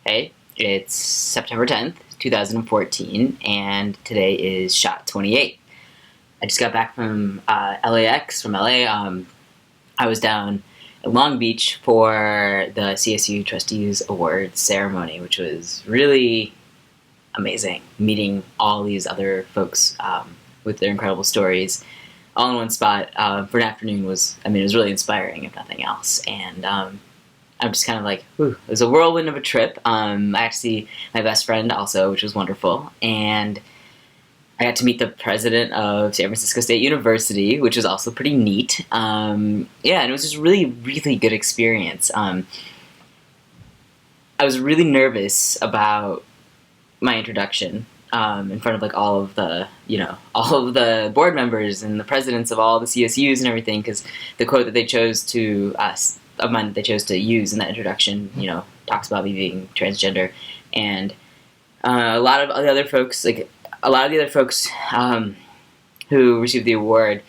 Hey, it's September 10th, 2014, and today is shot 28. I just got back from LAX, from LA. I was down at Long Beach for the CSU Trustees Awards ceremony, which was really amazing. Meeting all these other folks with their incredible stories all in one spot for an afternoon it was really inspiring, if nothing else. And I'm just kind of like, whew, it was a whirlwind of a trip. I got to see my best friend also, which was wonderful. And I got to meet the president of San Francisco State University, which was also pretty neat. And it was just really, really good experience. I was really nervous about my introduction in front of like all of the board members and the presidents of all the CSUs and everything, because the quote that they chose to of mine that they chose to use in that introduction, talks about me being transgender, and a lot of the other folks, who received the award,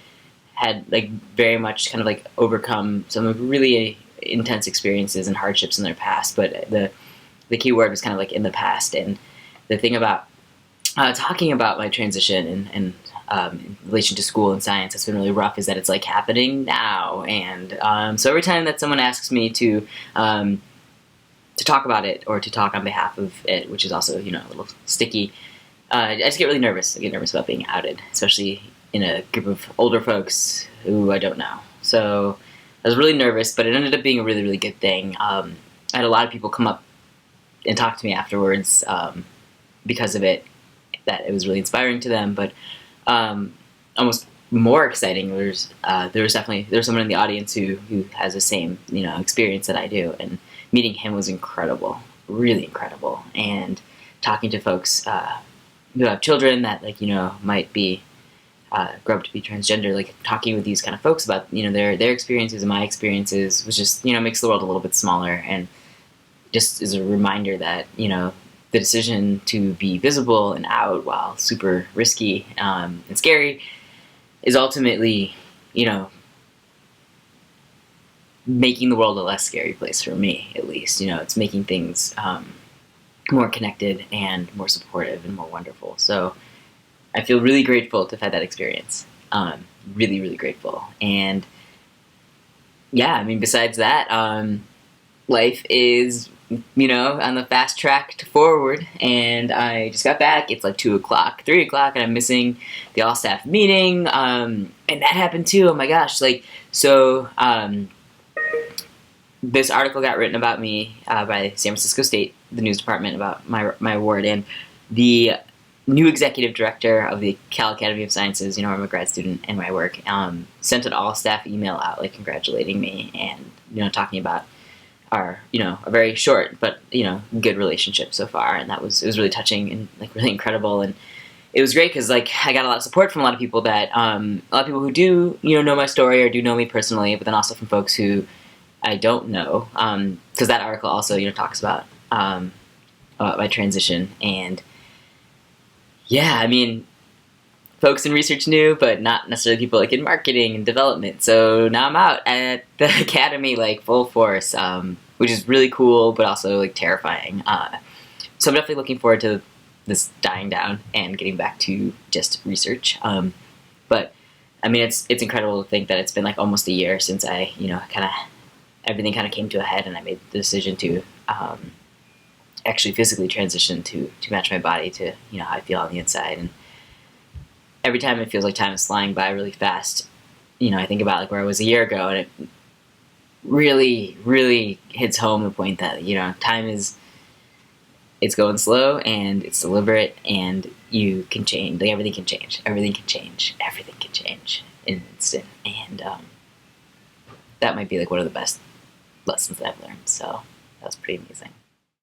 had like very much kind of like overcome some really intense experiences and hardships in their past, but the key word was kind of like in the past. And the thing about talking about my transition and in relation to school and science that's been really rough is that it's like happening now. And so every time that someone asks me to talk about it or to talk on behalf of it, which is also a little sticky, I just get really nervous. I get nervous about being outed, especially in a group of older folks who I don't know. So I was really nervous, but it ended up being a really, really good thing. I had a lot of people come up and talk to me afterwards because of it, that it was really inspiring to them. But almost more exciting, there was someone in the audience who has the same experience that I do, and meeting him was incredible, really incredible. And talking to folks who have children that might be grow up to be transgender, like talking with these kind of folks about their experiences and my experiences was just makes the world a little bit smaller, and just is a reminder that the decision to be visible and out, while super risky and scary, is ultimately, making the world a less scary place for me, at least. It's making things more connected and more supportive and more wonderful. So I feel really grateful to have had that experience. Really, really grateful. And besides that, life is on the fast track to forward, and I just got back. It's like 2 o'clock, 3 o'clock, and I'm missing the all-staff meeting, and that happened too. Oh my gosh. This article got written about me by San Francisco State, the news department, about my award, and the new executive director of the Cal Academy of Sciences, I'm a grad student in my work, sent an all-staff email out, like, congratulating me and, talking about our, a very short but, good relationship so far. And it was really touching and, like, really incredible. And it was great because, like, I got a lot of support from a lot of people who do, know my story or do know me personally, but then also from folks who I don't know. Because that article also, talks about my transition. And folks in research knew, but not necessarily people like in marketing and development. So now I'm out at the academy, like, full force, which is really cool, but also like terrifying. So I'm definitely looking forward to this dying down and getting back to just research. But it's incredible to think that it's been like almost a year since I, everything kind of came to a head, and I made the decision to actually physically transition to match my body to how I feel on the inside. And every time it feels like time is flying by really fast, I think about like where I was a year ago, and it really, really hits home the point that, time it's going slow and it's deliberate, and you can change, like everything can change in an instant. And that might be like one of the best lessons that I've learned. So that was pretty amazing.